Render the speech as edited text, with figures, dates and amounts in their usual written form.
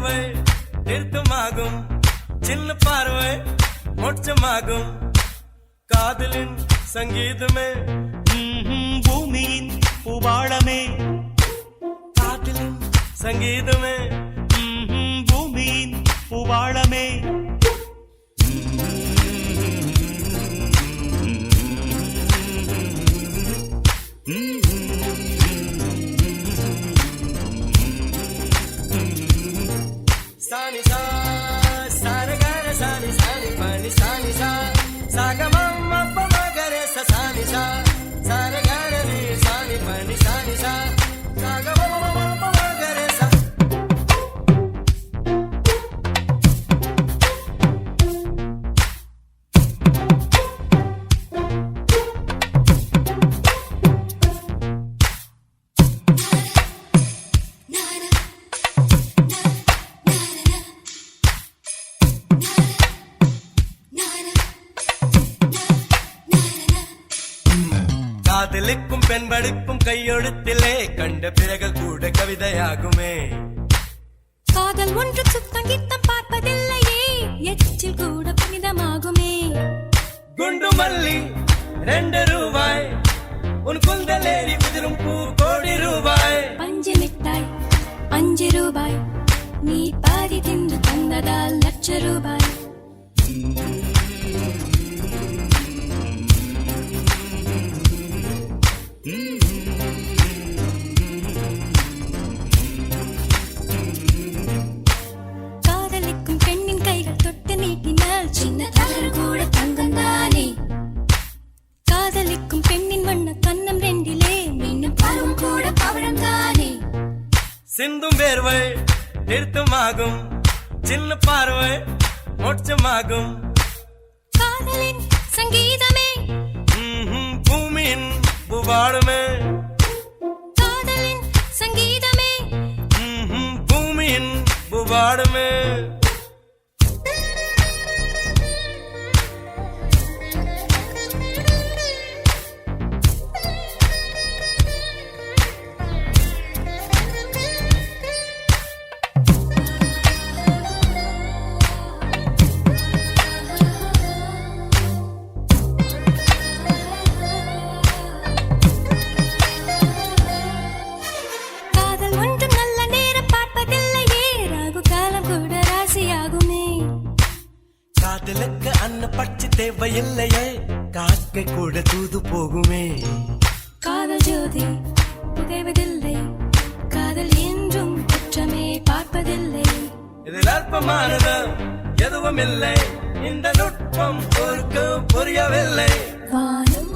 வேர்வை நிறுத்தமாகும், சின்ன பார்வை மோட்சமாகும். காதலின் சங்கீதமே பூமியின் பூபாளமே, காதலின் சங்கீதமே பூமியின் பூபாளமே. சானி சா சாரகர சானி சானி பனி சானி சா சாகமம் அப்பமகரே சானி சா சாரகர நீ சானி பனி சானி சா சாகமம் அப்பமகரே சா. காதலுக்கும் பெண்படுக்கும் கையெழுத்திலே கண்ட பிறகு கூட கவிதையாகுமே. காதல் ஒன்று சுத்தம் கித்தம் பார்ப்பதில்லையே, எச்சில் கூட புனிதமாகுமே. குண்டு மல்லி 2 ரூபாய், உன் குந்தலேறி உதிரும் பூ கோடி ரூபாய். பஞ்சு மிட்டாய் 5 ரூபாய், நீ பாதி தின்று தந்ததால் ₹1,00,000. காதலிக்கும் பெண்ணின் கைகள் தொட்டு நீட்டினால் சின்ன தவறு கூட தங்கம் தானே. காதலிக்கும் பெண்ணின் வண்ண கண்ணம் 2 மீண்டும் பருவம் கூட பவழம் தானே. சிந்தும் வேர்வை நிறுத்தமாகும், சின்ன பார்வை மோட்சமாகும். காதலின் சங்கீதமே பூமியின் பூபாளமே, காதலின் சங்கீதமே பூமியின் பூபாளமே. காதல் ஒன்றும் நல்ல நேரம் பார்ப்பதில்லையே, ராகு காலம் கூட ராசியாகுமே. காதலுக்கு அன்ன பட்சி தேவையில்லையே, காக்கை கூட தூது போகுமே. காதல் ஜோதி புகைவதில்லை, காதல் என்றும் குற்றமே பார்ப்பதில்லை. இதில் அற்பமானது எதுவும் இல்லை, இந்த நுட்பம் பொறுக்க புரியவில்லை. வானம்